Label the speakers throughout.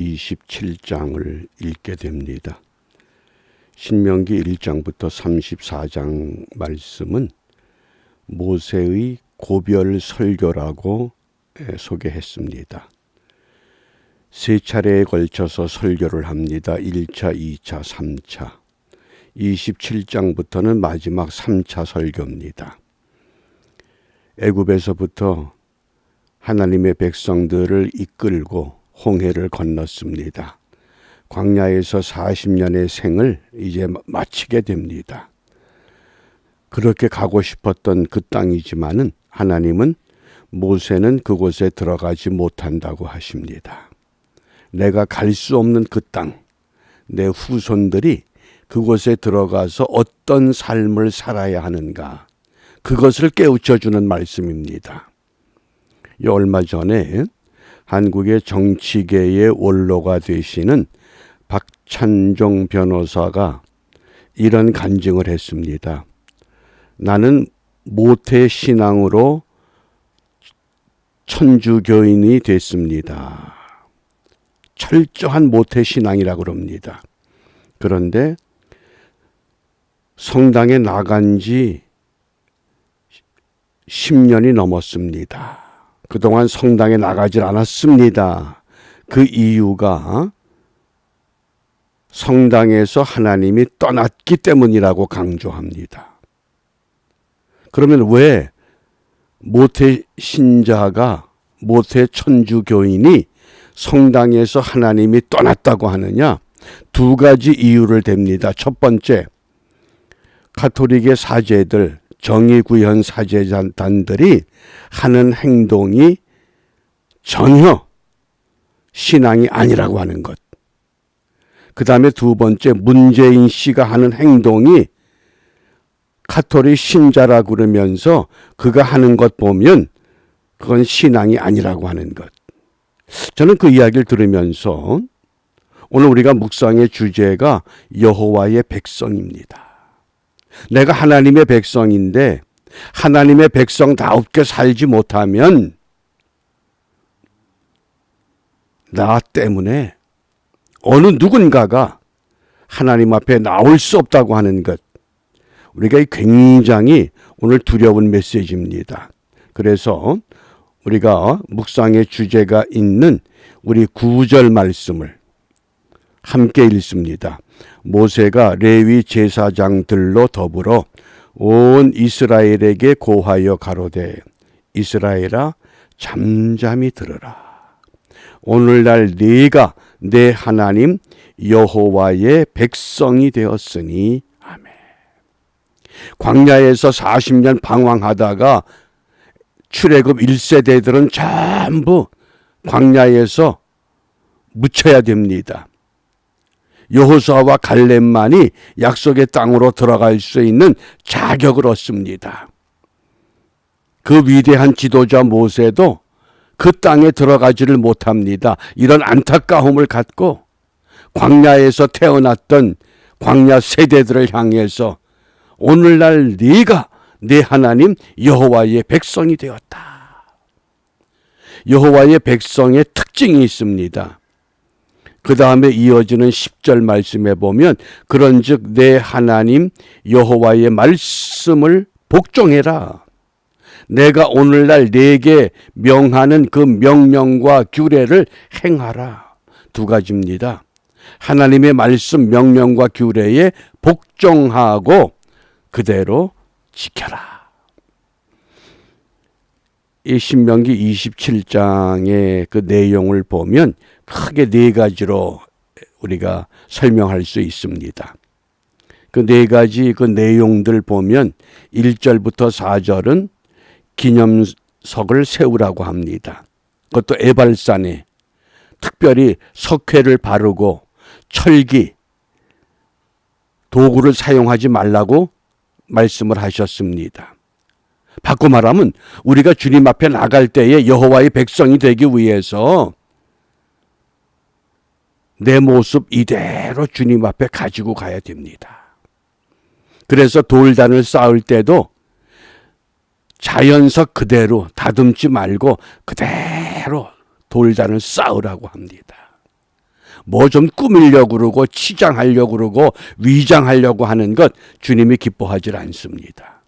Speaker 1: 27장을 읽게 됩니다. 신명기 1장부터 34장 말씀은 모세의 고별 설교라고 소개했습니다. 세 차례에 걸쳐서 설교를 합니다. 1차, 2차, 3차. 27장부터는 마지막 3차 설교입니다. 애굽에서부터 하나님의 백성들을 이끌고 홍해를 건넜습니다. 광야에서 40년의 생을 이제 마치게 됩니다. 그렇게 가고 싶었던 그 땅이지만은 하나님은 모세는 그곳에 들어가지 못한다고 하십니다. 내가 갈 수 없는 그 땅, 내 후손들이 그곳에 들어가서 어떤 삶을 살아야 하는가, 그것을 깨우쳐주는 말씀입니다. 얼마 전에 한국의 정치계의 원로가 되시는 박찬종 변호사가 이런 간증을 했습니다. 나는 모태 신앙으로 천주교인이 됐습니다. 철저한 모태 신앙이라고 그럽니다. 그런데 성당에 나간 지 10년이 넘었습니다. 그동안 성당에 나가질 않았습니다. 그 이유가 성당에서 하나님이 떠났기 때문이라고 강조합니다. 그러면 왜 모태 신자가, 모태 천주교인이 성당에서 하나님이 떠났다고 하느냐? 두 가지 이유를 댑니다. 첫 번째, 가톨릭의 사제들, 정의구현 사제단들이 하는 행동이 전혀 신앙이 아니라고 하는 것. 그 다음에 두 번째, 문재인 씨가 하는 행동이 가톨릭 신자라고 그러면서 그가 하는 것 보면 그건 신앙이 아니라고 하는 것. 저는 그 이야기를 들으면서 오늘 우리가 묵상의 주제가 여호와의 백성입니다. 내가 하나님의 백성인데 하나님의 백성다웁게 살지 못하면 나 때문에 어느 누군가가 하나님 앞에 나올 수 없다고 하는 것. 우리가 굉장히 오늘 두려운 메시지입니다. 그래서 우리가 묵상의 주제가 있는 우리 9절 말씀을 함께 읽습니다. 모세가 레위 제사장들로 더불어 온 이스라엘에게 고하여 가로되 이스라엘아 잠잠히 들으라. 오늘날 네가 내 하나님 여호와의 백성이 되었으니 아멘. 광야에서 40년 방황하다가 출애굽 1세대들은 전부 광야에서 묻혀야 됩니다. 여호수아와 갈렙만이 약속의 땅으로 들어갈 수 있는 자격을 얻습니다. 그 위대한 지도자 모세도 그 땅에 들어가지를 못합니다. 이런 안타까움을 갖고 광야에서 태어났던 광야 세대들을 향해서 오늘날 네가 내 하나님 여호와의 백성이 되었다. 여호와의 백성의 특징이 있습니다. 그 다음에 이어지는 10절 말씀에 보면 그런즉 내 하나님 여호와의 말씀을 복종해라. 내가 오늘날 네게 명하는 그 명령과 규례를 행하라. 두 가지입니다. 하나님의 말씀 명령과 규례에 복종하고 그대로 지켜라. 이 신명기 27장의 그 내용을 보면 크게 네 가지로 우리가 설명할 수 있습니다. 그 네 가지 그 내용들 보면 1절부터 4절은 기념석을 세우라고 합니다. 그것도 에발산에 특별히 석회를 바르고 철기, 도구를 사용하지 말라고 말씀을 하셨습니다. 바꿔 말하면 우리가 주님 앞에 나갈 때에 여호와의 백성이 되기 위해서 내 모습 이대로 주님 앞에 가지고 가야 됩니다. 그래서 돌단을 쌓을 때도 자연석 그대로 다듬지 말고 그대로 돌단을 쌓으라고 합니다. 뭐 좀 꾸미려고 그러고 치장하려고 그러고 위장하려고 하는 것 주님이 기뻐하지 않습니다.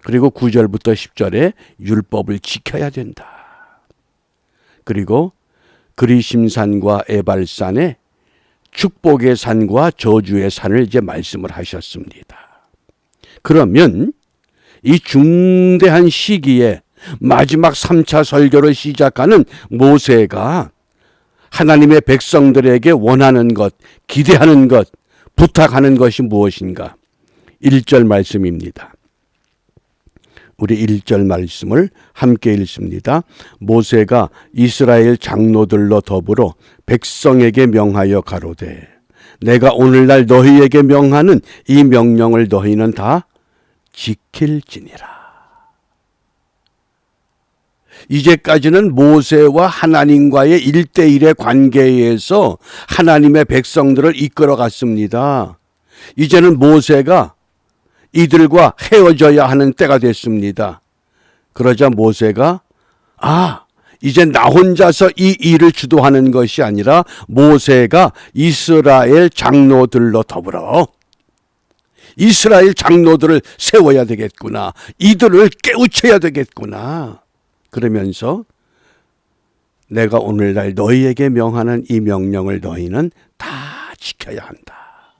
Speaker 1: 그리고 9절부터 10절에 율법을 지켜야 된다. 그리고 그리심산과 에발산에 축복의 산과 저주의 산을 이제 말씀을 하셨습니다. 그러면 이 중대한 시기에 마지막 3차 설교를 시작하는 모세가 하나님의 백성들에게 원하는 것, 기대하는 것, 부탁하는 것이 무엇인가? 1절 말씀입니다. 우리 1절 말씀을 함께 읽습니다. 모세가 이스라엘 장로들로 더불어 백성에게 명하여 가로되 내가 오늘날 너희에게 명하는 이 명령을 너희는 다 지킬지니라. 이제까지는 모세와 하나님과의 1대1의 관계에서 하나님의 백성들을 이끌어 갔습니다. 이제는 모세가 이들과 헤어져야 하는 때가 됐습니다. 그러자 모세가 이제 나 혼자서 이 일을 주도하는 것이 아니라 모세가 이스라엘 장로들로 더불어 이스라엘 장로들을 세워야 되겠구나. 이들을 깨우쳐야 되겠구나. 그러면서 내가 오늘날 너희에게 명하는 이 명령을 너희는 다 지켜야 한다.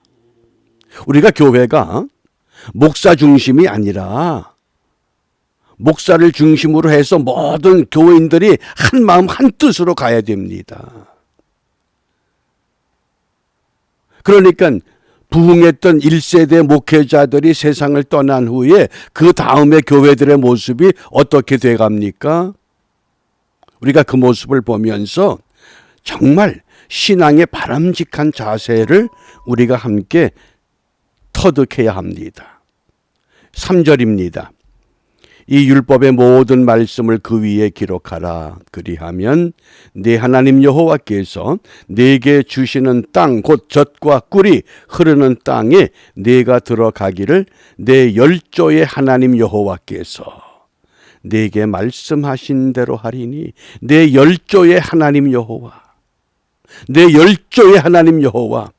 Speaker 1: 우리가 교회가 목사 중심이 아니라 목사를 중심으로 해서 모든 교인들이 한 마음 한 뜻으로 가야 됩니다. 그러니까 부흥했던 1세대 목회자들이 세상을 떠난 후에 그 다음에 교회들의 모습이 어떻게 돼갑니까? 우리가 그 모습을 보면서 정말 신앙의 바람직한 자세를 우리가 함께 터득해야 합니다. 3절입니다. 이 율법의 모든 말씀을 그 위에 기록하라. 그리하면 네 하나님 여호와께서 네게 주시는 땅 곧 젖과 꿀이 흐르는 땅에 네가 들어가기를 네 열조의 하나님 여호와께서 네게 말씀하신 대로 하리니 네 열조의 하나님 여호와, 내 열조의 하나님 여호와.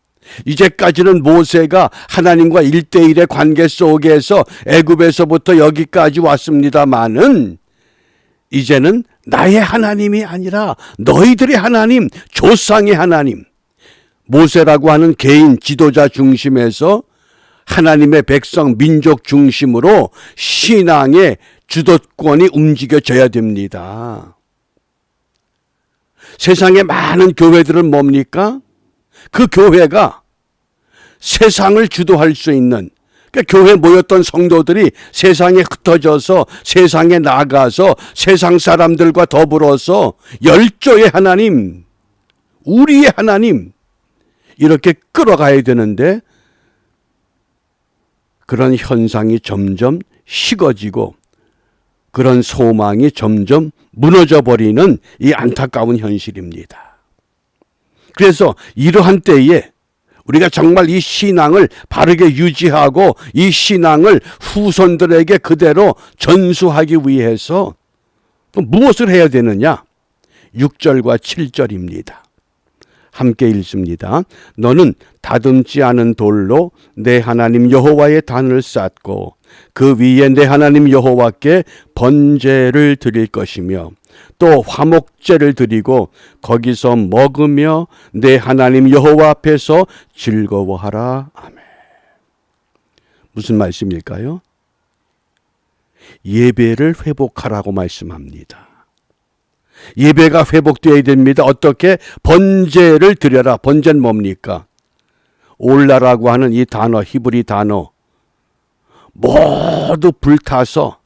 Speaker 1: 이제까지는 모세가 하나님과 1대1의 관계 속에서 애굽에서부터 여기까지 왔습니다마는 이제는 나의 하나님이 아니라 너희들의 하나님, 조상의 하나님, 모세라고 하는 개인 지도자 중심에서 하나님의 백성 민족 중심으로 신앙의 주도권이 움직여져야 됩니다. 세상의 많은 교회들은 뭡니까? 그 교회가 세상을 주도할 수 있는, 그러니까 교회에 모였던 성도들이 세상에 흩어져서 세상에 나가서 세상 사람들과 더불어서 열조의 하나님, 우리의 하나님 이렇게 끌어가야 되는데 그런 현상이 점점 식어지고 그런 소망이 점점 무너져 버리는 이 안타까운 현실입니다. 그래서 이러한 때에 우리가 정말 이 신앙을 바르게 유지하고 이 신앙을 후손들에게 그대로 전수하기 위해서 또 무엇을 해야 되느냐? 6절과 7절입니다. 함께 읽습니다. 너는 다듬지 않은 돌로 내 하나님 여호와의 단을 쌓고 그 위에 내 하나님 여호와께 번제를 드릴 것이며 또 화목제를 드리고 거기서 먹으며 내 하나님 여호와 앞에서 즐거워하라. 아멘. 무슨 말씀일까요? 예배를 회복하라고 말씀합니다. 예배가 회복되어야 됩니다. 어떻게? 번제를 드려라. 번제는 뭡니까? 올라라고 하는 이 단어, 히브리 단어 모두 불타서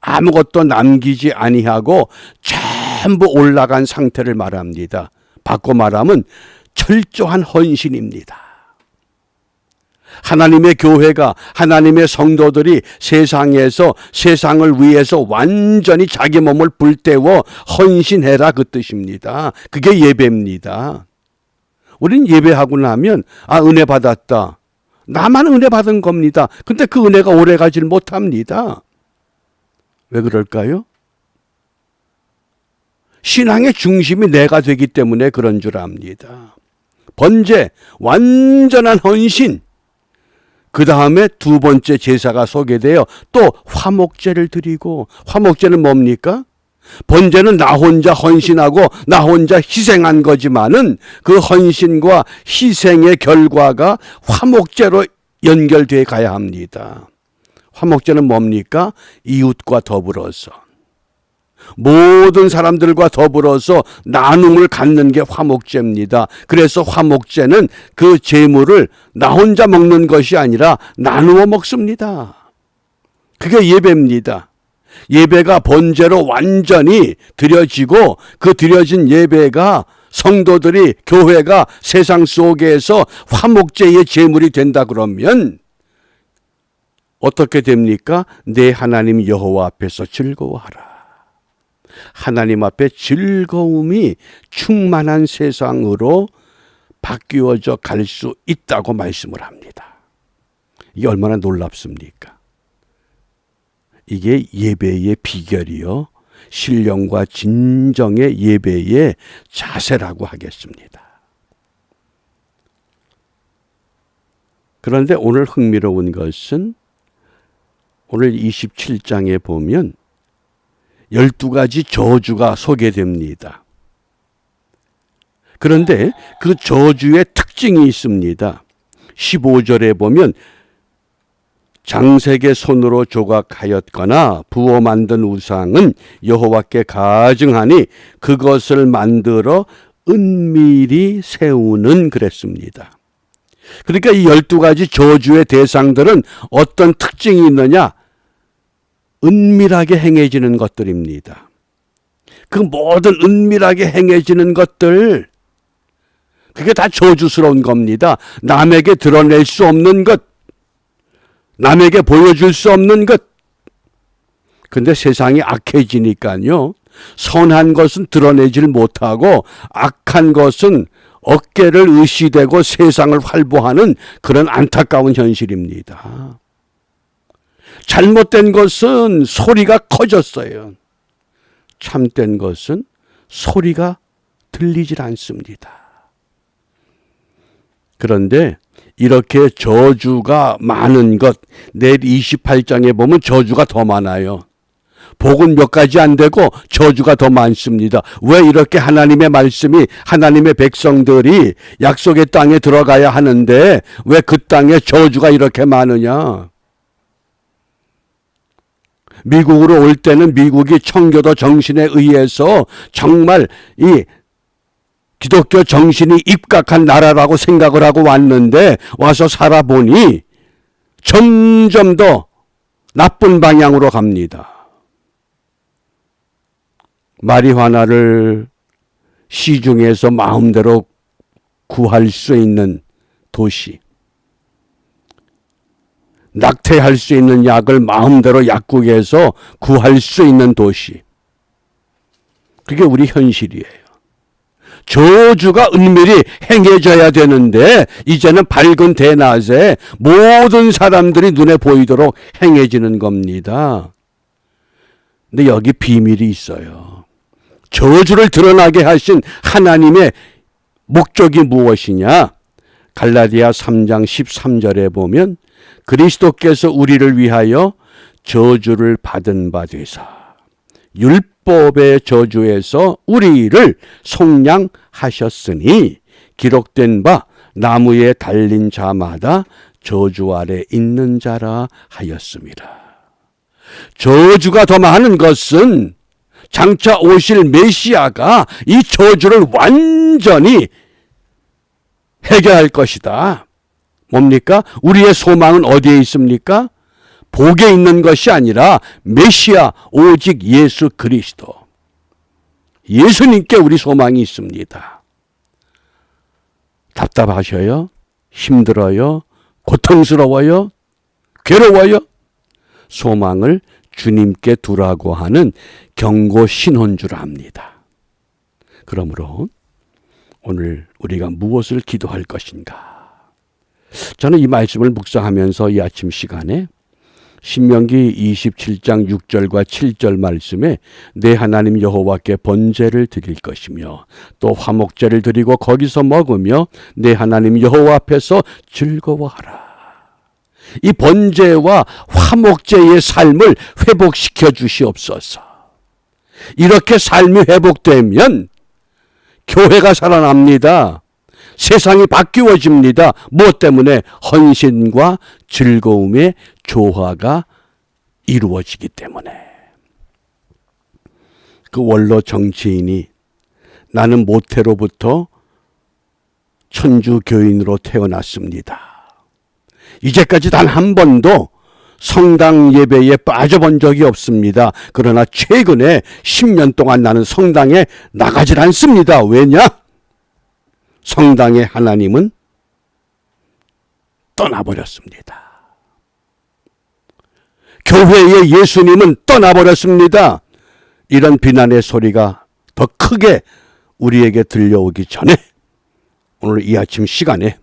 Speaker 1: 아무것도 남기지 아니하고 전부 올라간 상태를 말합니다. 바꿔 말하면 철저한 헌신입니다. 하나님의 교회가, 하나님의 성도들이 세상에서 세상을 위해서 완전히 자기 몸을 불태워 헌신해라 그 뜻입니다. 그게 예배입니다. 우린 예배하고 나면 은혜 받았다. 나만 은혜 받은 겁니다. 근데 그 은혜가 오래 가질 못합니다. 왜 그럴까요? 신앙의 중심이 내가 되기 때문에 그런 줄 압니다. 번제, 완전한 헌신. 그 다음에 두 번째 제사가 소개되어 또 화목제를 드리고, 화목제는 뭡니까? 번제는 나 혼자 헌신하고 나 혼자 희생한 거지만은 그 헌신과 희생의 결과가 화목제로 연결돼 가야 합니다. 화목제는 뭡니까? 이웃과 더불어서, 모든 사람들과 더불어서 나눔을 갖는 게 화목제입니다. 그래서 화목제는 그 제물을 나 혼자 먹는 것이 아니라 나누어 먹습니다. 그게 예배입니다. 예배가 번제로 완전히 드려지고 그 드려진 예배가 성도들이, 교회가 세상 속에서 화목제의 제물이 된다 그러면 어떻게 됩니까? 내 하나님 여호와 앞에서 즐거워하라. 하나님 앞에 즐거움이 충만한 세상으로 바뀌어져 갈 수 있다고 말씀을 합니다. 이게 얼마나 놀랍습니까? 이게 예배의 비결이요, 신령과 진정의 예배의 자세라고 하겠습니다. 그런데 오늘 흥미로운 것은 오늘 27장에 보면 12가지 저주가 소개됩니다. 그런데 그 저주의 특징이 있습니다. 15절에 보면 장색의 손으로 조각하였거나 부어 만든 우상은 여호와께 가증하니 그것을 만들어 은밀히 세우는 그랬습니다. 그러니까 이 12가지 저주의 대상들은 어떤 특징이 있느냐? 은밀하게 행해지는 것들입니다. 그 모든 은밀하게 행해지는 것들, 그게 다 저주스러운 겁니다. 남에게 드러낼 수 없는 것, 남에게 보여줄 수 없는 것. 근데 세상이 악해지니까요, 선한 것은 드러내질 못하고 악한 것은 어깨를 의시대고 세상을 활보하는 그런 안타까운 현실입니다. 잘못된 것은 소리가 커졌어요. 참된 것은 소리가 들리질 않습니다. 그런데 이렇게 저주가 많은 것, 내일 28장에 보면 저주가 더 많아요. 복은 몇 가지 안 되고 저주가 더 많습니다. 왜 이렇게 하나님의 말씀이, 하나님의 백성들이 약속의 땅에 들어가야 하는데 왜 그 땅에 저주가 이렇게 많으냐? 미국으로 올 때는 미국이 청교도 정신에 의해서 정말 이 기독교 정신이 입각한 나라라고 생각을 하고 왔는데 와서 살아보니 점점 더 나쁜 방향으로 갑니다. 마리화나를 시중에서 마음대로 구할 수 있는 도시, 낙태할 수 있는 약을 마음대로 약국에서 구할 수 있는 도시, 그게 우리 현실이에요. 저주가 은밀히 행해져야 되는데 이제는 밝은 대낮에 모든 사람들이 눈에 보이도록 행해지는 겁니다. 근데 여기 비밀이 있어요. 저주를 드러나게 하신 하나님의 목적이 무엇이냐? 갈라디아 3장 13절에 보면 그리스도께서 우리를 위하여 저주를 받은 바 되사 율법의 저주에서 우리를 속량하셨으니 기록된 바 나무에 달린 자마다 저주 아래 있는 자라 하였습니다. 저주가 더 많은 것은 장차 오실 메시아가 이 저주를 완전히 해결할 것이다. 뭡니까? 우리의 소망은 어디에 있습니까? 복에 있는 것이 아니라 메시아, 오직 예수 그리스도. 예수님께 우리 소망이 있습니다. 답답하셔요? 힘들어요? 고통스러워요? 괴로워요? 소망을 주님께 두라고 하는 경고 신호인 줄 압니다. 그러므로 오늘 우리가 무엇을 기도할 것인가? 저는 이 말씀을 묵상하면서 이 아침 시간에 신명기 27장 6절과 7절 말씀에 내 하나님 여호와께 번제를 드릴 것이며 또 화목제를 드리고 거기서 먹으며 내 하나님 여호와 앞에서 즐거워하라. 이 번제와 화목제의 삶을 회복시켜 주시옵소서. 이렇게 삶이 회복되면 교회가 살아납니다. 세상이 바뀌어집니다. 무엇 때문에? 헌신과 즐거움의 조화가 이루어지기 때문에. 그 원로 정치인이 나는 모태로부터 천주교인으로 태어났습니다. 이제까지 단 한 번도 성당 예배에 빠져본 적이 없습니다. 그러나 최근에 10년 동안 나는 성당에 나가질 않습니다. 왜냐? 성당의 하나님은 떠나버렸습니다. 교회의 예수님은 떠나버렸습니다. 이런 비난의 소리가 더 크게 우리에게 들려오기 전에 오늘 이 아침 시간에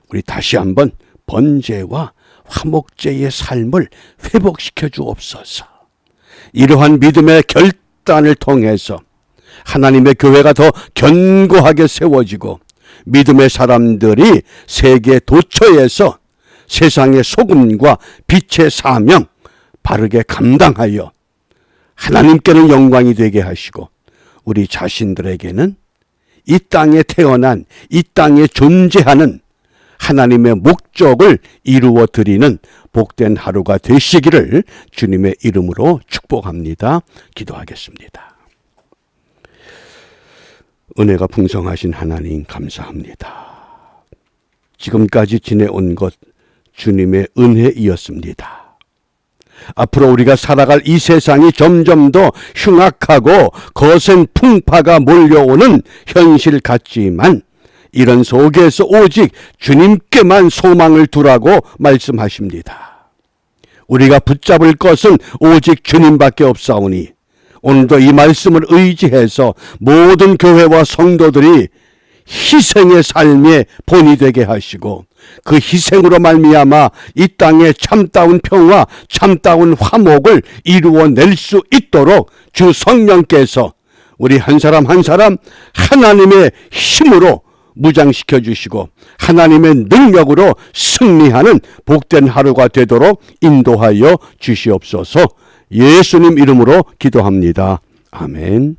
Speaker 1: 우리 다시 한번 번제와 화목제의 삶을 회복시켜 주옵소서. 이러한 믿음의 결단을 통해서 하나님의 교회가 더 견고하게 세워지고 믿음의 사람들이 세계 도처에서 세상의 소금과 빛의 사명 바르게 감당하여 하나님께는 영광이 되게 하시고 우리 자신들에게는 이 땅에 태어난, 이 땅에 존재하는 하나님의 목적을 이루어 드리는 복된 하루가 되시기를 주님의 이름으로 축복합니다. 기도하겠습니다. 은혜가 풍성하신 하나님 감사합니다. 지금까지 지내온 것 주님의 은혜이었습니다. 앞으로 우리가 살아갈 이 세상이 점점 더 흉악하고 거센 풍파가 몰려오는 현실 같지만 이런 속에서 오직 주님께만 소망을 두라고 말씀하십니다. 우리가 붙잡을 것은 오직 주님밖에 없사오니 오늘도 이 말씀을 의지해서 모든 교회와 성도들이 희생의 삶의 본이 되게 하시고 그 희생으로 말미암아 이 땅에 참다운 평화, 참다운 화목을 이루어낼 수 있도록 주 성령께서 우리 한 사람 한 사람 하나님의 힘으로 무장시켜 주시고 하나님의 능력으로 승리하는 복된 하루가 되도록 인도하여 주시옵소서. 예수님 이름으로 기도합니다. 아멘.